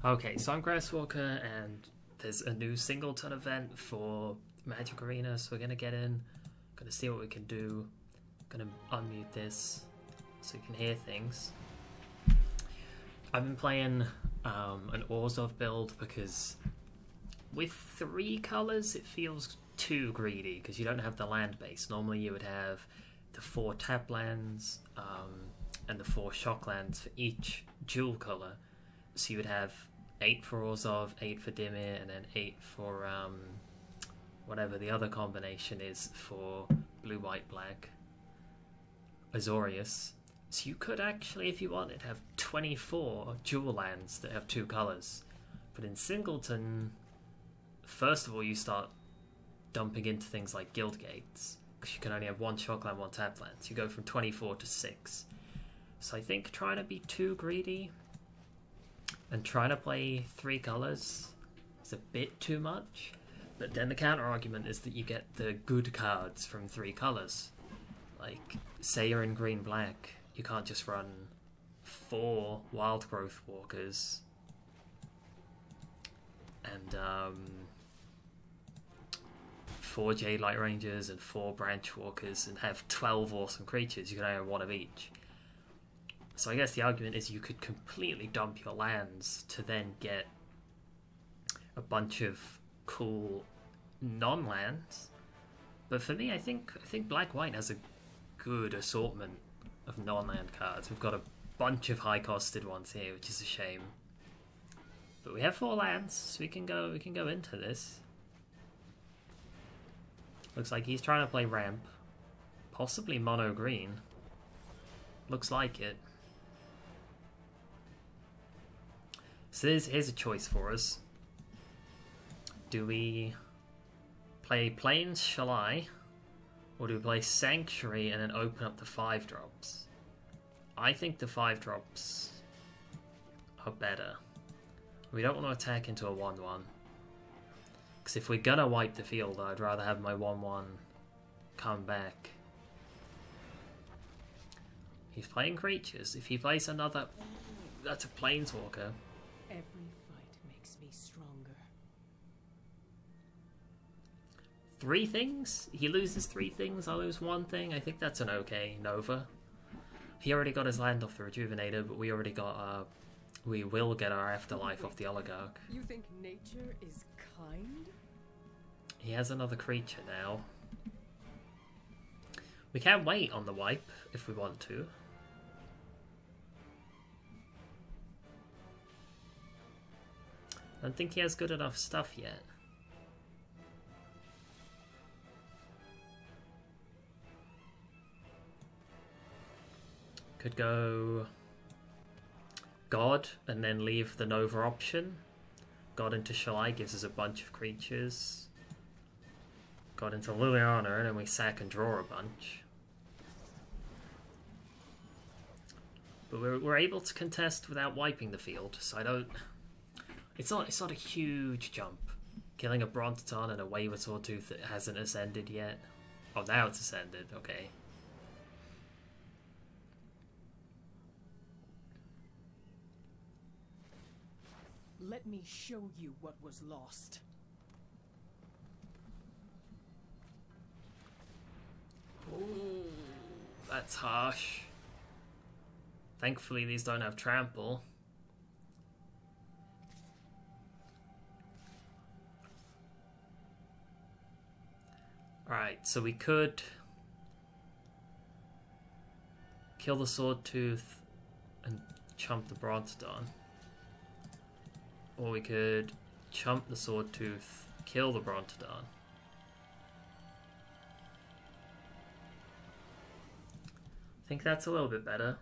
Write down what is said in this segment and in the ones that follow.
Okay, so I'm Grasswalker, and there's a new Singleton event for Magic Arena, so we're gonna get in, gonna see what we can do, gonna unmute this so you can hear things. I've been playing an Orzhov build because with 3 colors it feels too greedy because you don't have the land base. Normally you would have the 4 tap lands and the 4 shock lands for each dual color. So you would have 8 for Orzhov, 8 for Dimir, and then 8 for whatever the other combination is for blue, white, black, Azorius. So you could actually, if you wanted, have 24 dual lands that have 2 colors. But in Singleton, first of all, you start dumping into things like guild gates, because you can only have 1 shock land, 1 tap land. So you go from 24 to 6. So I think trying to be too greedy and trying to play 3 colors is a bit too much. But then the counter argument is that you get the good cards from 3 colors. Like, say you're in green black, you can't just run 4 wild growth walkers and 4 Jade Light Rangers and 4 branch walkers and have 12 awesome creatures. You can only have 1 of each. So I guess the argument is you could completely dump your lands to then get a bunch of cool non-lands. But for me, I think Black-White has a good assortment of non-land cards. We've got a bunch of high-costed ones here, which is a shame. But we have 4 lands, so we can go into this. Looks like he's trying to play ramp, possibly mono green. Looks like it. So here's a choice for us. Do we play Plains Shalai, or do we play Sanctuary and then open up the 5-drops? I think the 5-drops are better. We don't want to attack into a 1-1. Because if we're gonna wipe the field, I'd rather have my 1-1 come back. He's playing creatures. If he plays another... That's a Planeswalker. Every fight makes me stronger. 3 things? He loses 3 things, I lose 1 thing. I think that's an okay Nova. He already got his land off the Rejuvenator, but we already got we will get our Afterlife off the Oligarch. You think nature is kind? He has another creature now. We can wait on the wipe if we want to. I don't think he has good enough stuff yet. Could go God and then leave the Nova option. God into Shalai gives us a bunch of creatures. God into Liliana and then we sack and draw a bunch. But we're able to contest without wiping the field, so I don't... It's not a huge jump. Killing a Brontoton and a Wayward Sawtooth that hasn't ascended yet. Oh, now it's ascended, okay. Let me show you what was lost. Ooh, that's harsh. Thankfully these don't have trample. Alright, so we could kill the Swordtooth and chump the Brontoton. Or we could chump the Swordtooth, kill the Brontoton. I think that's a little bit better.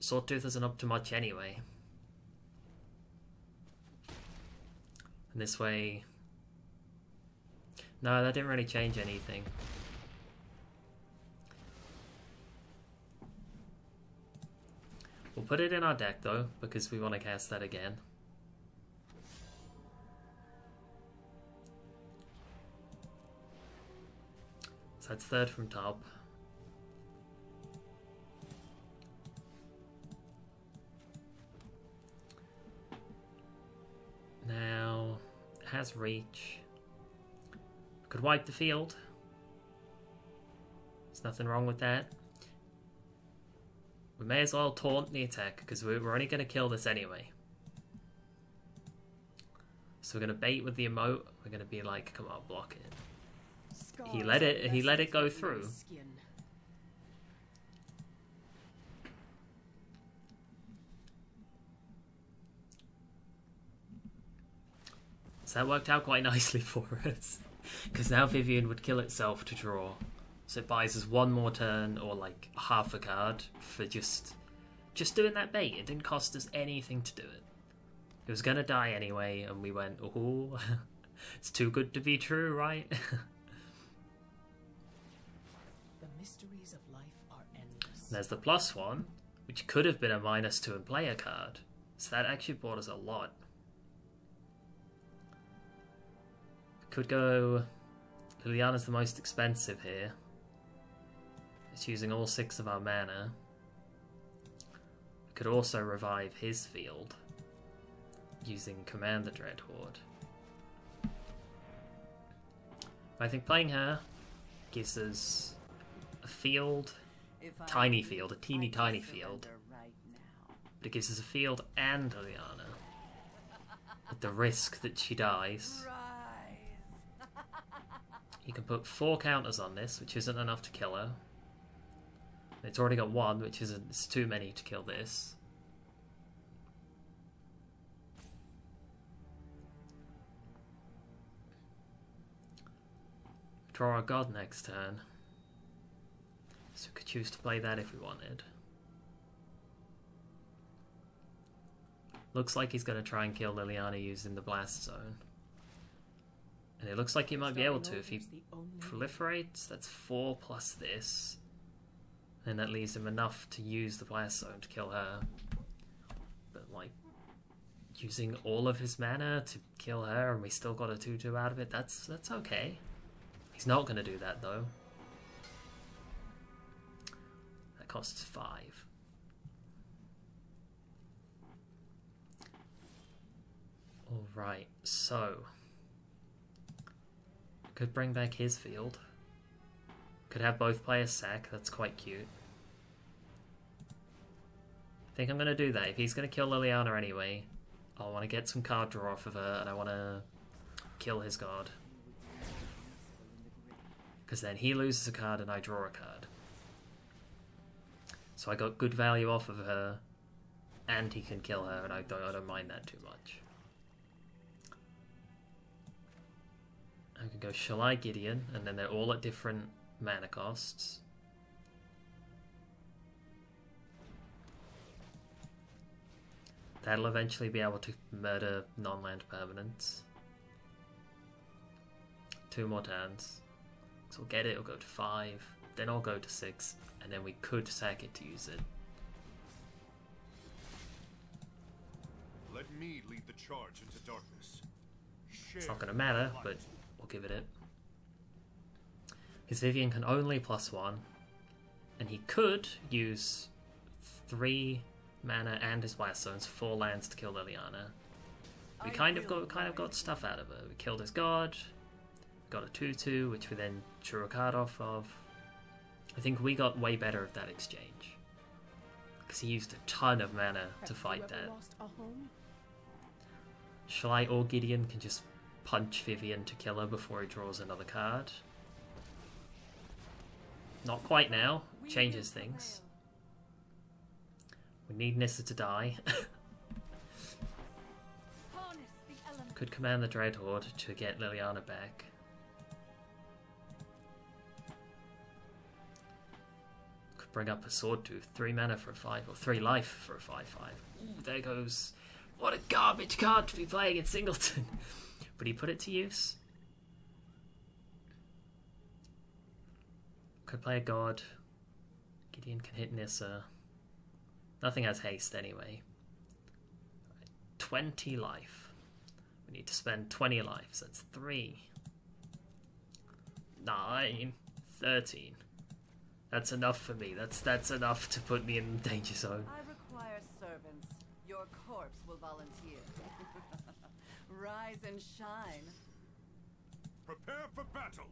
Swordtooth isn't up to much anyway. And this way... No, that didn't really change anything. We'll put it in our deck though, because we want to cast that again. So that's 3rd from top. has reach. Could wipe the field. There's nothing wrong with that. We may as well taunt the attack, because we're only going to kill this anyway. So we're going to bait with the emote. We're going to be like, come on, block it. He let it go through. So that worked out quite nicely for us. Because now Vivian would kill itself to draw. So it buys us one more turn, or like half a card, for just doing that bait. It didn't cost us anything to do it. It was going to die anyway, and we went, oh, it's too good to be true, right? The mysteries of life are endless. There's the +1, which could have been a -2 and player card. So that actually bought us a lot. Could go... Liliana's the most expensive here. It's using all 6 of our mana. We could also revive his field using Command the Dreadhorde. I think playing her gives us a field, tiny field, a teeny tiny field. But it gives us a field and Liliana, at the risk that she dies. You can put 4 counters on this, which isn't enough to kill her. It's already got 1, which isn't, it's too many to kill this. Draw a god next turn. So we could choose to play that if we wanted. Looks like he's going to try and kill Liliana using the Blast Zone. And it looks like he might be able to if he proliferates. That's 4 plus this. And that leaves him enough to use the Blast Zone to kill her. But like, using all of his mana to kill her and we still got a 2/2 out of it, that's okay. He's not going to do that though. That costs 5. Alright, so... could bring back his field. Could have both players sack, that's quite cute. I think I'm going to do that. If he's going to kill Liliana anyway, I want to get some card draw off of her and I want to kill his god. Because then he loses a card and I draw a card. So I got good value off of her and he can kill her and I don't mind that too much. I can go Shalai Gideon, and then they're all at different mana costs. That'll eventually be able to murder non-land permanents. 2 more turns. So we'll get it, it'll go to 5, then I'll go to 6, and then we could sack it to use it. Let me lead the charge into darkness. It's not going to matter, but we'll give it it. His Vivian can only +1, and he could use 3 mana and his Blast Zones, 4 lands to kill Liliana. We kind of got stuff out of her. We killed his god, got a 2/2, which we then drew a card off of. I think we got way better at that exchange, because he used a ton of mana to fight that. Shalai or Gideon can just punch Vivian to kill her before he draws another card. Not quite now. Changes things. We need Nissa to die. Could command the Dreadhorde to get Liliana back. Could bring up a Sword Tooth. 3 mana for a 5, or 3 life for a 5/5. Ooh, there goes. What a garbage card to be playing in Singleton. But he put it to use. Could play a god. Gideon can hit Nissa. Nothing has haste anyway. 20 life. We need to spend 20 life, so that's 3. 9. 13. That's enough for me. That's enough to put me in the danger zone. I require servants. Your corpse will volunteer. Rise and shine. Prepare for battle.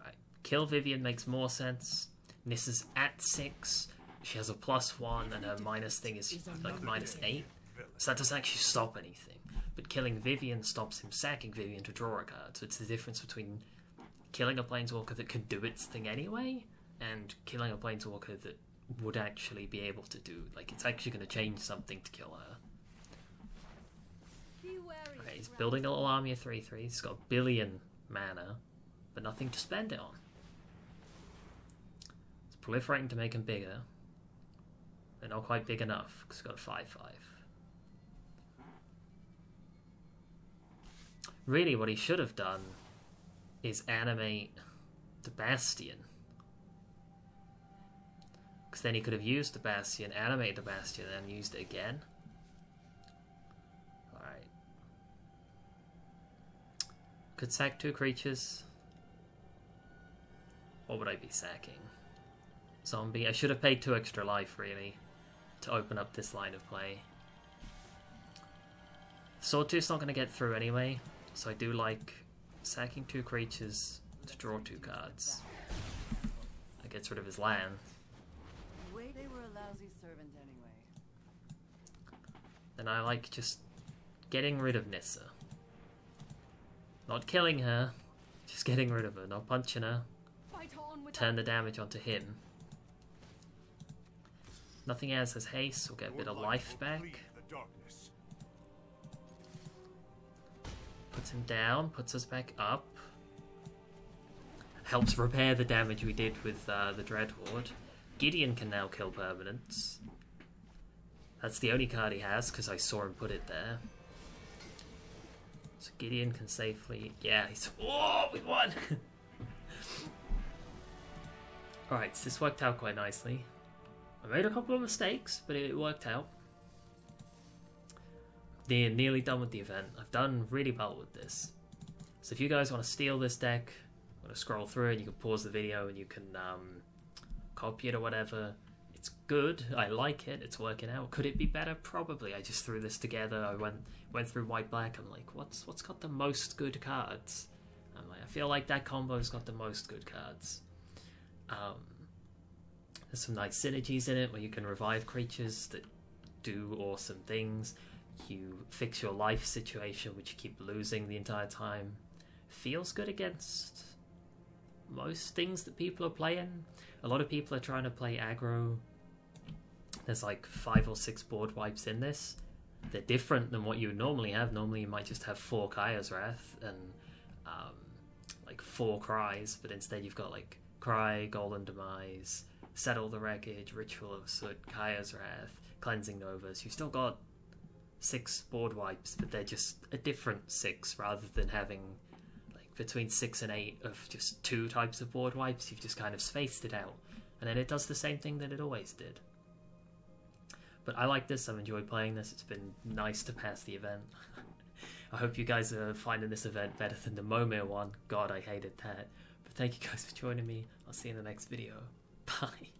Right. Kill Vivian makes more sense. Nissa's at 6. She has a +1 and her minus thing is like -8. So that doesn't actually stop anything. But killing Vivian stops him sacking Vivian to draw a card. So it's the difference between killing a Planeswalker that can do its thing anyway and killing a Planeswalker that would actually be able to do, like, it's actually going to change something to kill her. Okay, he's building a little army of 3/3. He's got a billion mana, but nothing to spend it on. It's proliferating to make him bigger. They're not quite big enough because he's got a 5/5. Really, what he should have done is animate the Bastion. Because then he could have used the Bastion, animated the Bastion, and used it again. Alright. Could sack 2 creatures. What would I be sacking? Zombie. I should have paid 2 extra life, really, to open up this line of play. Sword 2's not going to get through anyway, so I do like sacking 2 creatures to draw 2 cards. That gets rid of his land. Wait, they were a lousy servant anyway. Then I like just getting rid of Nissa. Not killing her, just getting rid of her, not punching her. Turn the damage onto him. Nothing else has haste, we'll get a bit of life back. Puts him down, puts us back up. Helps repair the damage we did with the Dreadhorde. Gideon can now kill permanents. That's the only card he has, because I saw him put it there. So Gideon can safely... Yeah, he's... Oh, we won! Alright, so this worked out quite nicely. I made a couple of mistakes, but it worked out. They're nearly done with the event. I've done really well with this. So if you guys want to steal this deck, want to scroll through it, you can pause the video and you can copy it or whatever. It's good. I like it. It's working out. Could it be better? Probably. I just threw this together. I went through white black. I'm like, what's got the most good cards? I'm like, I feel like that combo's got the most good cards. There's some nice synergies in it where you can revive creatures that do awesome things. You fix your life situation, which you keep losing the entire time. Feels good against most things that people are playing. A lot of people are trying to play aggro. There's like 5 or 6 board wipes in this. They're different than what you would normally have. Normally you might just have 4 Kaya's Wrath and like 4 Cries, but instead you've got like Cry, Golden Demise, Settle the Wreckage, Ritual of Soot, Kaya's Wrath, Cleansing Novas. You've still got 6 board wipes, but they're just a different 6 rather than having like between 6 and 8 of just 2 types of board wipes. You've just kind of spaced it out, and then it does the same thing that it always did. But I like this. I've enjoyed playing this. It's been nice to pass the event. I hope you guys are finding this event better than the Momir one. God, I hated that. But thank you guys for joining me. I'll see you in the next video. Bye.